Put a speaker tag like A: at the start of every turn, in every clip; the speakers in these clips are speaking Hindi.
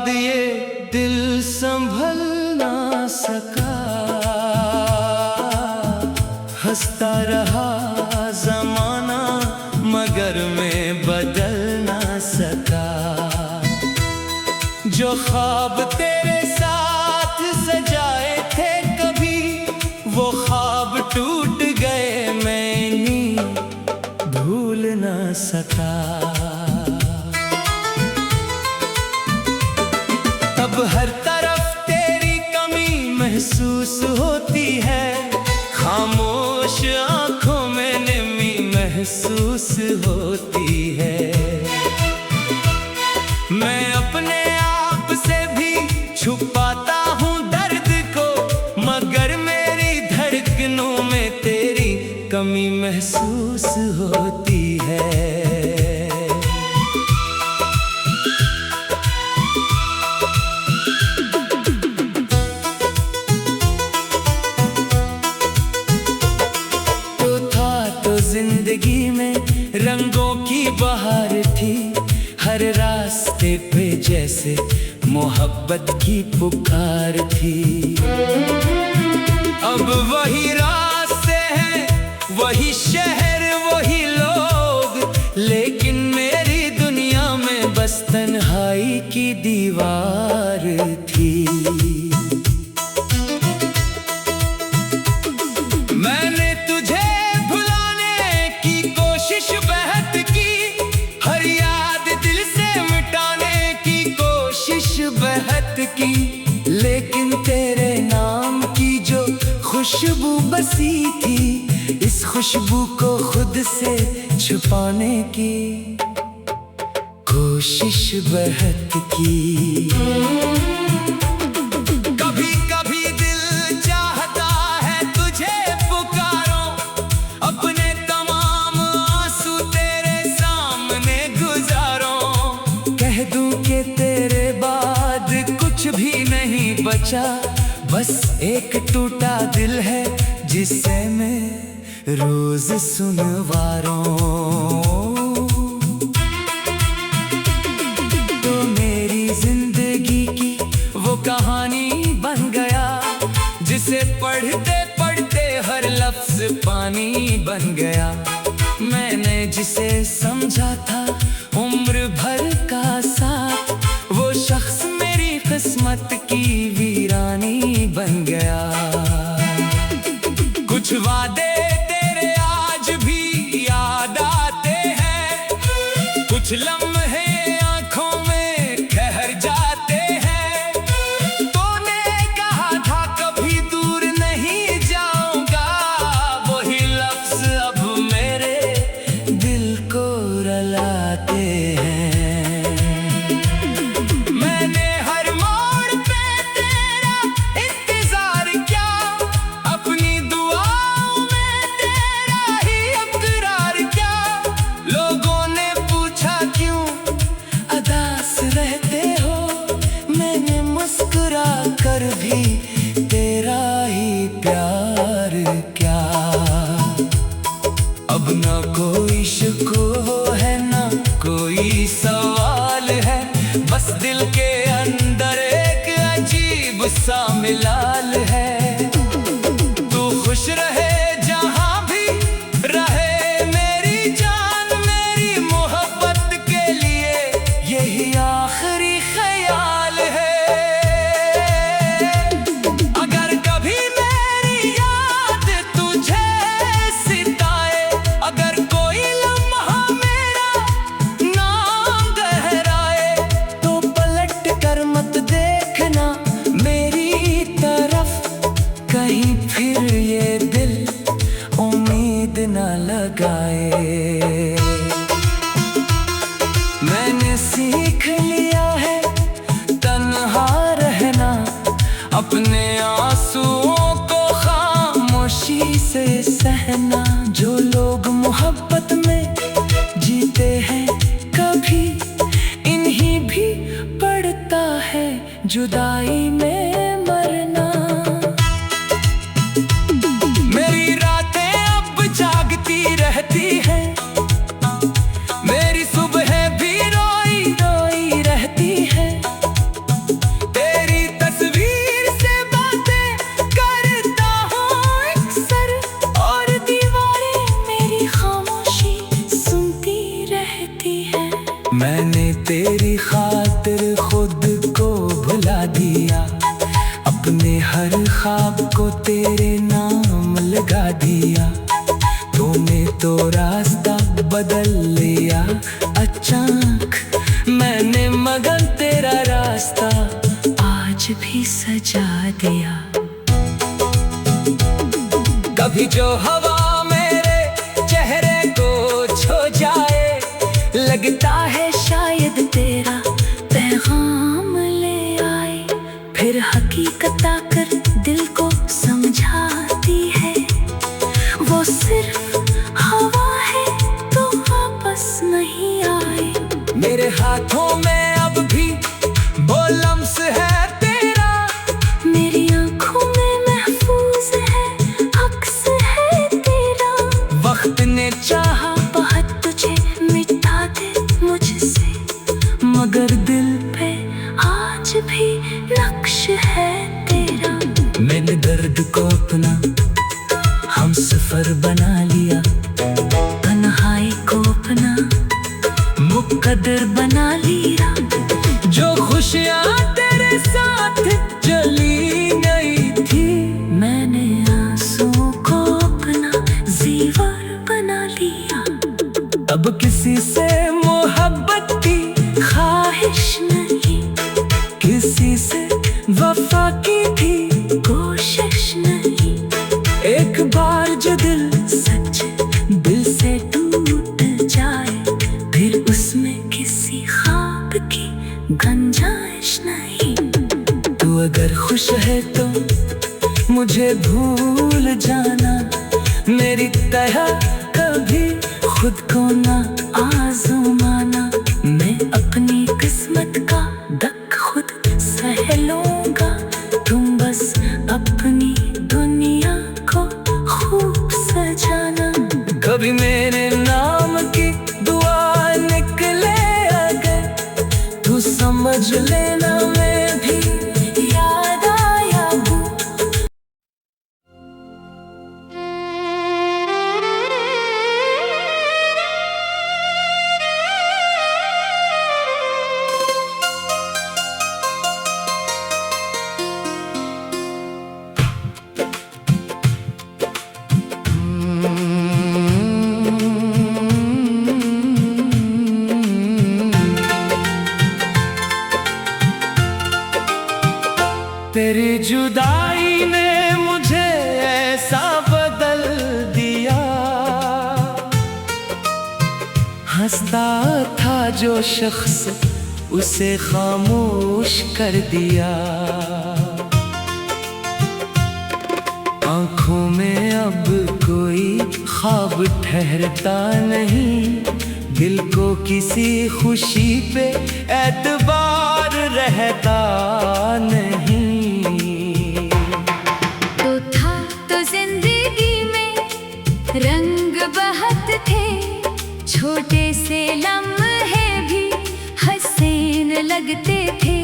A: बाद ये दिल संभल ना सका। हंसता रहा जमाना मगर मैं बदल ना सका। जो ख्वाब तेरे साथ सजाए थे कभी, वो ख्वाब टूट गए, मैं नहीं भूल ना सका। अब हर तरफ तेरी कमी महसूस होती है, खामोश आंखों में नमी महसूस होती है। मैं अपने आप से भी छुपाता हूँ दर्द को, मगर मेरी धड़कनों में तेरी कमी महसूस होती है। जिंदगी में रंगों की बहार थी, हर रास्ते पे जैसे मोहब्बत की पुकार थी। अब वही रास्ते हैं, वही शहर, वही लोग, लेकिन मेरी दुनिया में बस तन्हाई की दीवार थी। मैंने तुझे बहत की, लेकिन तेरे नाम की जो खुशबू बसी थी, इस खुशबू को खुद से छुपाने की कोशिश बहत की। कभी कभी दिल चाहता है तुझे पुकारो, अपने तमाम आंसू तेरे सामने गुजारो। कह दूं कि तेरे कुछ भी नहीं बचा, बस एक टूटा दिल है जिसे मैं रोज सुनवारूं। तो मेरी जिंदगी की वो कहानी बन गया, जिसे पढ़ते पढ़ते हर लफ्ज पानी बन गया। मैंने जिसे समझा था उम्र भर का साथ, वो शख्स किस्मत की वीरानी बन गया। कुछ वादे तेरे आज भी याद आते हैं, कुछ लम्हे आंखों में ठहर जाते हैं। तूने कहा था कभी दूर नहीं जाऊंगा, वही लफ्ज अब मेरे दिल को रुलाते हैं। कर भी तेरा ही प्यार क्या, अब ना कोई शिकवा है ना कोई सवाल है, बस दिल के अंदर एक अजीब सा मिलाल है। तू खुश रहे जहां भी रहे मेरी जान, मेरी मोहब्बत के लिए यही आखिरी ख्याल है। फिर ये दिल उम्मीद न लगाए। मैंने सीख लिया है तन्हा रहना, अपने आंसुओं को खामोशी से सहना। जो लोग मोहब्बत में जीते हैं कभी इन्हीं भी पड़ता है जुदाई में मरना। मेरी रातें अब जागती रहती को तेरे नाम लगा दिया, तूने तो रास्ता बदल लिया। अचानक मैंने मगर तेरा रास्ता आज भी सजा दिया। कभी जो हवा मेरे चेहरे को छू जाए, लगता है शायद तेरा पैगाम ले आए। फिर हकीकत आकर दिल को समझाती है, वो सिर्फ हवा है तो वापस नहीं आए। मेरे हाथों में अब भी वो लम्स है तेरा, मेरी आंखों में महफूज है अक्स है तेरा। वक्त ने चाहा बहुत तुझे मिटा दे मुझसे, मगर दिल पे आज भी नक्श है तेरा। मैंने दर्द को अपना हम सफर बना लिया, तन्हाई को अपना मुकद्दर बना लिया। जो खुशियाँ तेरे साथ चली गई थी, मैंने आंसुओं को अपना ज़ीवर बना लिया। अब किसी से मोहब्बत की ख्वाहिश नहीं, किसी से वफा की भी कोशिश नहीं। एक बार जो दिल सच दिल से टूट जाए, फिर उसमें किसी ख्वाब की गुंजाइश नहीं। तू अगर खुश है तो मुझे भूल जाना, मेरी तरह कभी खुद को ना आज़माना। मैं अपनी किस्मत का दक खुद सह लूंगा, तुम बस अपनी दुनिया को खूब सजाना। कभी मेरे नाम की दुआ निकले अगर, तू समझ लेना मैं भी याद आया हूँ। तेरी जुदाई ने मुझे ऐसा बदल दिया, हंसता था जो शख्स उसे खामोश कर दिया। आँखों में अब कोई ख्वाब ठहरता नहीं, दिल को किसी खुशी पे एतबार रहता नहीं।
B: रंग बहत थे, छोटे से लम्हे भी हसीन लगते थे।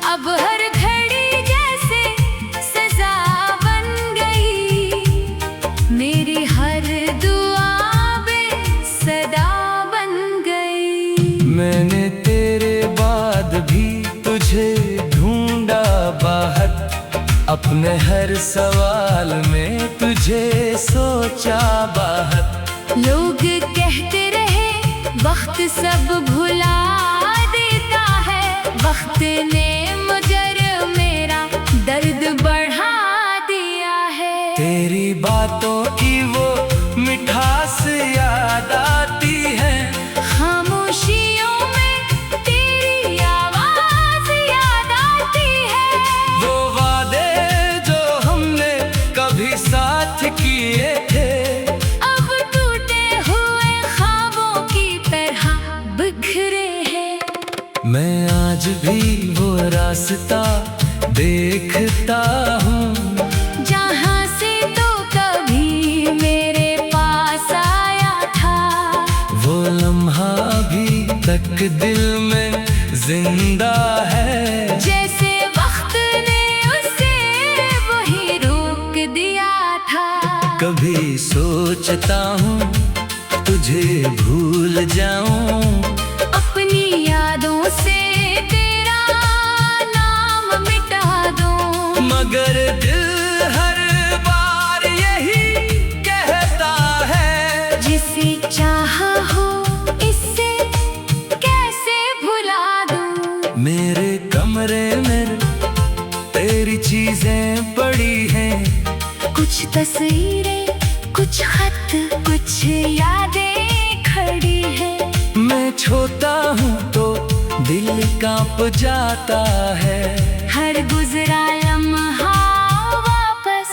B: अब हर घड़ी जैसे सजा बन गई, मेरी हर दुआ बेसदा बन गई।
A: मैंने तेरे बाद भी तुझे ढूंढा बाहर, अपने हर सवाल में तुझे सोचा बाहर।
B: लोग कहते रहे वक्त सब भुला देता है, वक्त ने मगर मेरा दर्द बढ़ा दिया है।
A: तेरी बातों की वो मिठास याद आती है,
B: खामोशियों में तेरी आवाज याद आती है।
A: वो वादे जो हमने कभी साथ किए थे,
B: अब टूटे हुए ख्वाबों की तरह बिखरे हैं।
A: मैं आज भी वो रास्ता देखता हूँ,
B: जहाँ से तो कभी मेरे पास आया था।
A: वो लम्हा अभी तक दिल में जिंदा है,
B: जैसे वक्त ने उसे वही रोक दिया था।
A: कभी सोचता हूँ तुझे भूल जाऊं,
B: अपनी यादों से तेरा नाम मिटा दूं,
A: मगर दिल हर
B: कुछ तस्वीरें, कुछ खत, कुछ यादें खड़ी है।
A: मैं छोटा हूँ तो दिल कांप जाता है।
B: हर गुजरा लम्हा वापस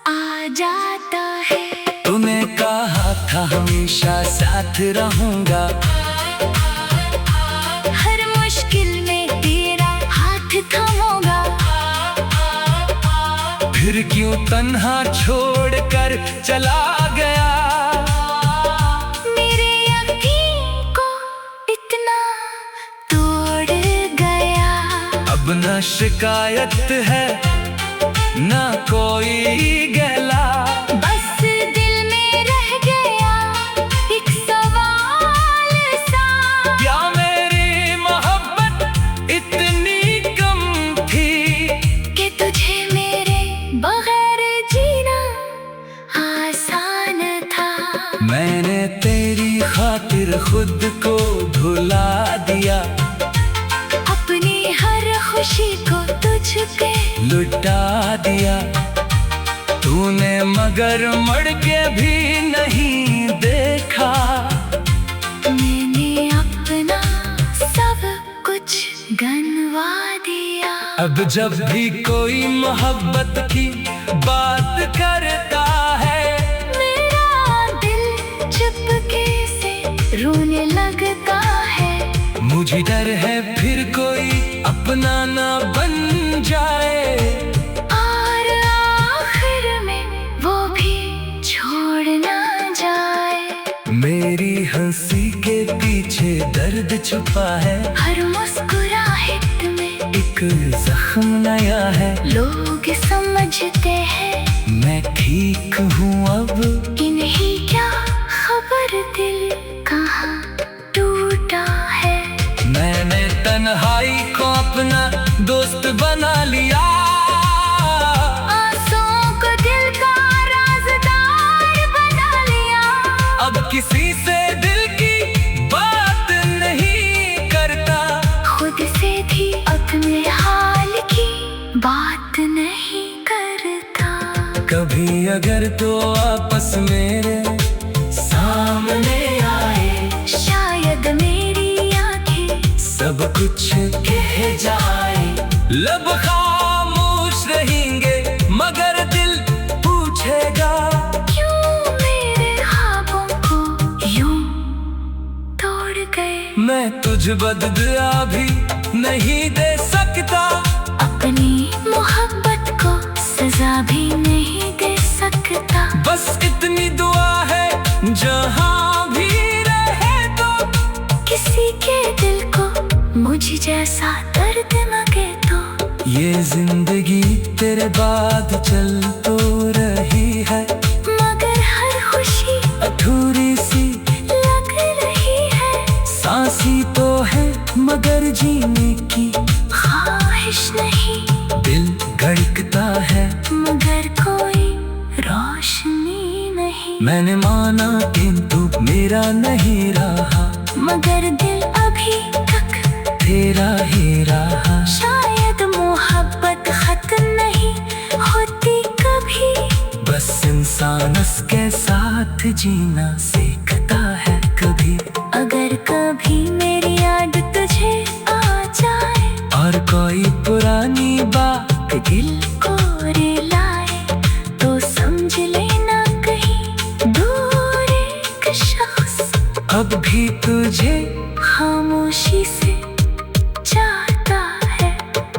B: आ जाता है।
A: तूने कहा था हमेशा साथ रहूंगा,
B: हर मुश्किल में तेरा हाथ थामूंगा।
A: फिर क्यों तन्हा छोड़कर चला गया?
B: मेरे यकीन को इतना तोड़ गया।
A: अब न शिकायत है न कोई गला,
B: बस दिल में रह गया एक सवाल सा।
A: क्या मेरी मोहब्बत इतनी कम थी
B: कि तुझे मेरे बगैर जीना आसान था।
A: मैंने तेरी खातिर खुद को भुला दिया,
B: अपनी हर खुशी को तुझ पे
A: लुटा दिया। तूने मगर मड़ के भी नहीं देखा।
B: मैंने अपना सब कुछ गंवा दिया।
A: अब जब भी कोई मोहब्बत की बात करता है,
B: मेरा दिल चुपके से रोने लगता है।
A: मुझे डर है फिर कोई अपना ना बन जाए,
B: और आखिर में वो भी छोड़ ना जाए।
A: मेरी हंसी के पीछे दर्द छुपा है,
B: हर मुस्कुराहट में
A: एक जख्म नया है।
B: लोग समझते हैं
A: मैं ठीक हूँ अब,
B: इन्हीं क्या खबर दिल कहाँ टूटा है।
A: मैंने तन्हाई को अपना दोस्त बना लिया,
B: आंसुओं को दिल का राज़दार बना लिया।
A: अब किसी से दिल की बात नहीं करता,
B: खुद से भी अपने हाल की बात नहीं करता।
A: कभी अगर तो आपस मेरे सामने आए,
B: शायद मेरी आंखें
A: सब कुछ कह जाए। लब खामोश रहेंगे मगर दिल पूछेगा,
B: क्यों मेरे ख्वाबों को यूं तोड़ गए।
A: मैं तुझ बदला भी नहीं दे सकता,
B: अपनी मोहब्बत को सजा भी नहीं दे सकता।
A: बस इतनी दुआ है जहाँ भी रहे तो
B: किसी के दिल को मुझ जैसा दर्द लगे तो।
A: ये जिंदगी तेरे बाद चल तो रही है,
B: मगर हर खुशी
A: अधूरी सी
B: लग रही है।
A: सांसी तो है मगर जीने की
B: ख्वाहिश नहीं,
A: दिल धड़कता है
B: मगर कोई रोशनी नहीं।
A: मैंने माना किंतु मेरा नहीं रहा,
B: मगर दिल अभी तक
A: तेरा ही रहा।
B: शायद मोहब्बत खत्म नहीं होती कभी,
A: बस इंसान उसके साथ जीना सीखता है कभी।
B: अगर कभी मेरी याद तुझे आ जाए
A: और कोई पुरानी बात
B: दिल को रुलाए, तो समझ लेना कहीं दूर एक शख्स
A: अब भी तुझे
B: खामोशी से चाहता है।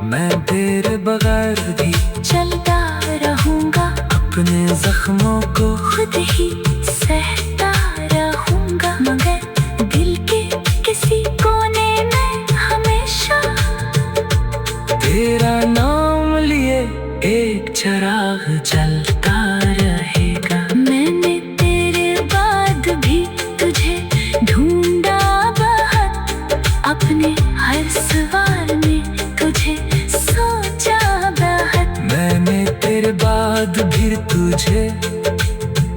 A: मैं तेरे बगैर भी
B: चलता रहूंगा,
A: अपने जख्मों को
B: खुद ही सहता रहूंगा। मगर दिल के किसी कोने में हमेशा
A: तेरा नाम लिए एक चिराग जलता रहेगा।
B: मैंने तेरे बाद भी तुझे ढूंढा बहुत, अपने हर सवाल में तुझे सोचा बहुत।
A: मैंने तेरे बाद भी तुझे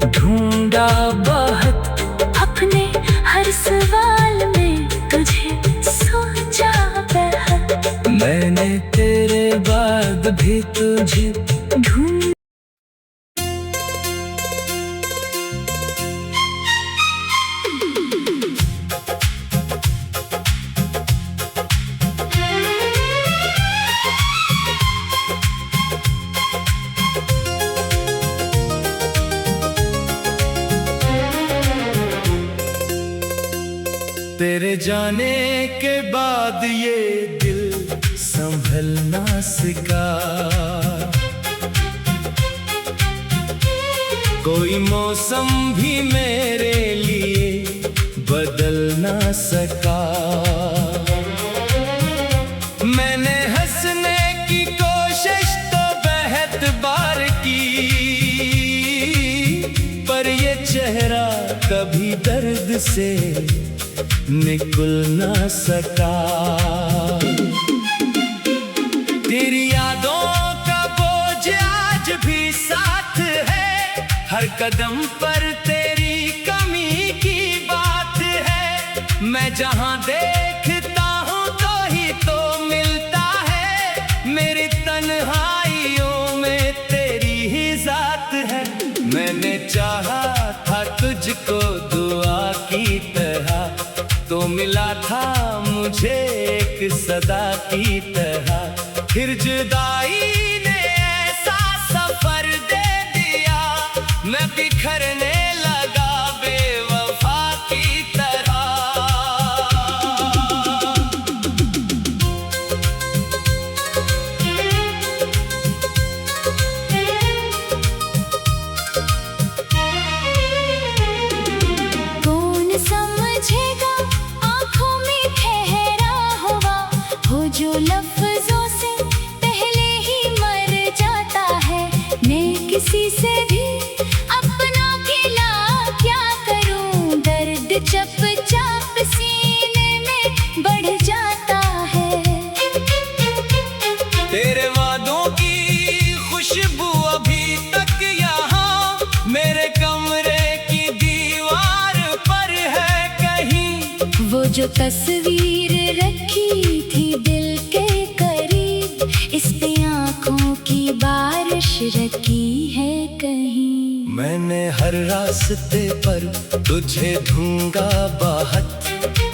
A: ढूंढा बहुत,
B: अपने हर सवाल में तुझे सोचा बहुत।
A: मैंने तेरे बाद भी तुझे
B: ढूंढ
A: तेरे जाने के बाद ये दिल संभलना सीखा। कोई मौसम भी मेरे लिए बदल ना सका। मैंने हंसने की कोशिश तो बहुत बार की, पर ये चेहरा कभी दर्द से निकल ना सका। तेरी यादों का बोझ आज भी साथ है, हर कदम पर तेरी कमी की बात है। मैं जहां देखता हूं तो ही तो मिलता है, मेरी तन्हाइयों में तेरी ही जात है। मैंने चाहा था तुझको दुआ की तरह, तो मिला था मुझे एक सदा की तरह। फिर जुदाई ने ऐसा सफर दे दिया, मैं बिखरने लगा बेवफा की तरह।
B: कौन समझेगा आँखों में ठहरा हुआ, हो जो लफ्जों से पहले ही मर जाता है। मैं किसी से भी अपना खिला क्या करूं, दर्द चुपचाप सीने में बढ़ जाता है।
A: तेरे वादों की खुशबू अभी तक यहाँ मेरे कमरे की दीवार पर है कहीं।
B: वो जो तस्वीर रखी थी दिल के करीब, इस पे आँखों की बारिश रखी है कहीं।
A: मैंने हर रास्ते पर तुझे ढूंढा बाहत,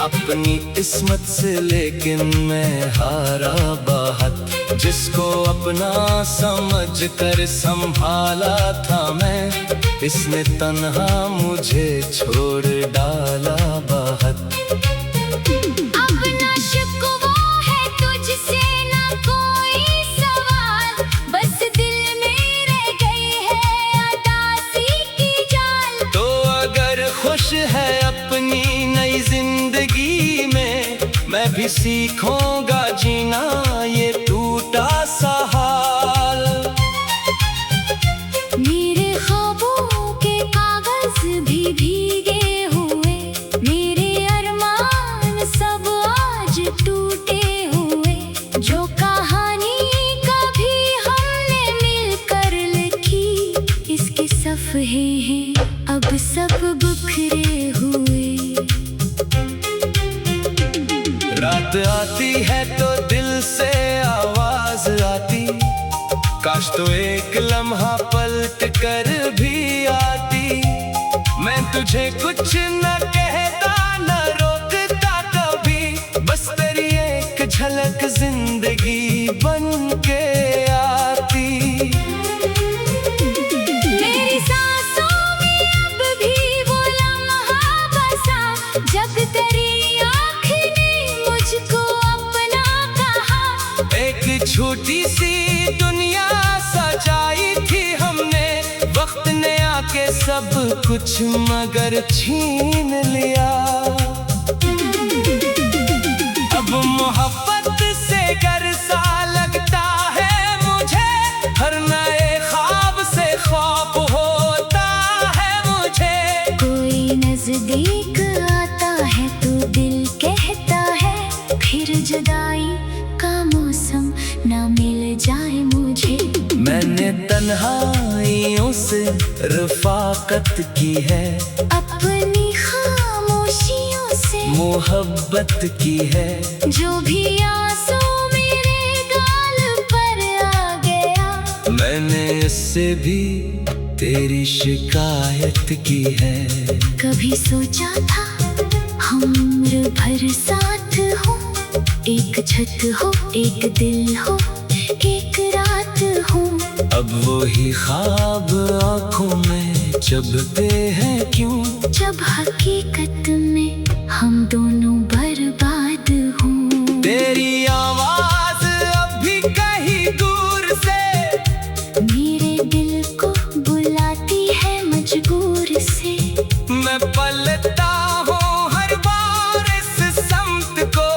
A: अपनी किस्मत से लेकिन मैं हारा बाहत। जिसको अपना समझ कर संभाला था मैं, इसने तन्हा मुझे छोड़ डाला बाहत।
B: अब ना शिकवा है तुझसे ना कोई सवाल, बस दिल में रह गई है उदासी की जाल।
A: तो अगर खुश है अपनी नई जिंदगी में, मैं भी सीखूंगा जीना ये टूटा सा हाल।
B: मेरे ख्वाबों के कागज भी भीगे हुए, मेरे अरमान सब आज टूटे हुए। जो कहानी कभी हमने मिलकर लिखी, इसके सफ़े हैं अब सब बिखरे हुए।
A: रात आती है तो दिल से आवाज आती, काश तो एक लम्हा पलट कर भी आती। मैं तुझे कुछ न कहता न रोकता कभी, बस तेरी एक झलक जिंदगी बन के आती।
B: मेरी सांसों में अब भी वो लम्हा बसा, जब तेरी आँख ने मुझको अपना कहा।
A: एक छोटी सी दुनिया सजाई थी हमने, वक्त ने आके सब कुछ मगर छीन लिया। अब मोहब्बत से गर सा लगता है मुझे, हर नए ख्वाब से खौफ होता है मुझे।
B: कोई नजदीक आता है तो दिल कहता है, फिर जुदाई का मौसम ना मिल जाए मुझे।
A: मैंने तन्हाइयों से रफाकत की है,
B: अपनी खामोशियों से
A: मोहब्बत की है।
B: जो भी आंसू मेरे गाल पर आ गया,
A: मैंने इससे भी तेरी शिकायत की है।
B: कभी सोचा था हम उम्र भर साथ हो, एक छत हो एक दिल हो एक रात हो।
A: अब वही ख्वाब आँखों में चुभते हैं क्यों,
B: जब हकीकत में हम दोनों बर्बाद हूँ।
A: तेरी आवाज अब भी कहीं दूर से
B: मेरे दिल को बुलाती है मजबूर से।
A: मैं पलटता हूँ हर बार इस समत को,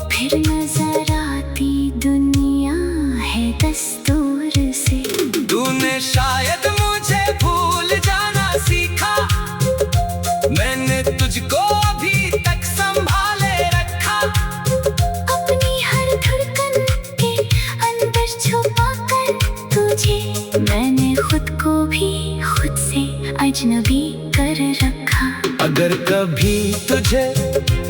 B: फिर नजर आती दुनिया है दस्तूर से।
A: तूने शायद मुझे भूल जाना सीखा, मैंने तुझको अभी तक संभाले रखा।
B: अपनी हर धड़कन के अंदर छुपा कर तुझे मैंने खुद को भी खुद से अजनबी कर रखा।
A: अगर कभी तुझे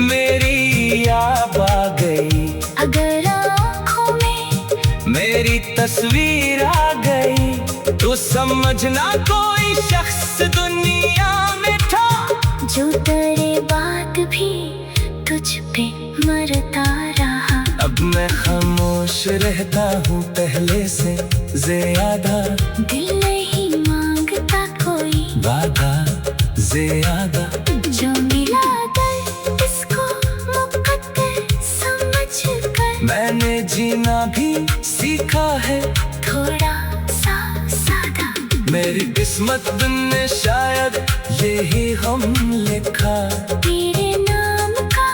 A: मेरी याद आ गई,
B: अगर आँखों में
A: मेरी तस्वीर आ गई, तो समझना कोई शख्स दुनिया में था
B: जो तेरे बाद भी तुझ पे मरता रहा।
A: अब मैं खामोश रहता हूँ पहले से ज्यादा,
B: दिल नहीं मांगता कोई
A: वादा ज्यादा।
B: जो मिला दर्द इसको मुकद्दर समझ कर
A: मैंने जीना भी सीखा है
B: थोड़ा सा सादा।
A: मेरी किस्मत ने शायद यही हम लिखा,
B: तेरे नाम का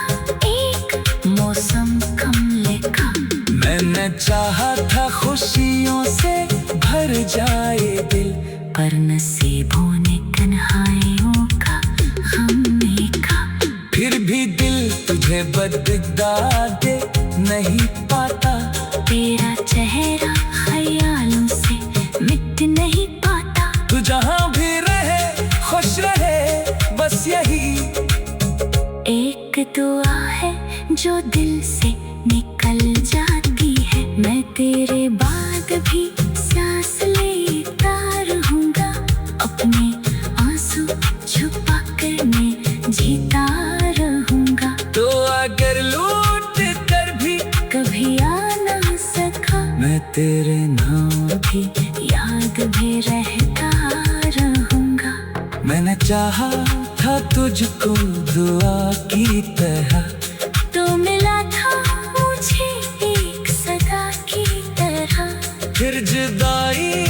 B: एक मौसम कम लिखा।
A: मैंने चाहा था खुशियों से भर जाए दिल,
B: पर नसीबों ने तन्हाइयों का गम देखा।
A: फिर भी दिल तुझे बददा दे नहीं पाता,
B: तेरा चेहरा ख्यालों से मिट नहीं पाता।
A: तू जहाँ भी रहे खुश रहे, बस यही
B: एक दुआ है जो दिल से निकल जाती है। मैं तेरे बाद भी सांस लेता रहूंगा, अपने आंसू छुपा कर मैं जीता रहूंगा।
A: तो अगर लूट कर भी
B: कभी आ ना सका,
A: मैं तेरे नाम
B: भी याद में रहता रहूंगा।
A: मैंने चाहा था तुझको दुआ की तरह,
B: तो मिला था मुझे एक सदा की तरह।
A: फिर जुदाई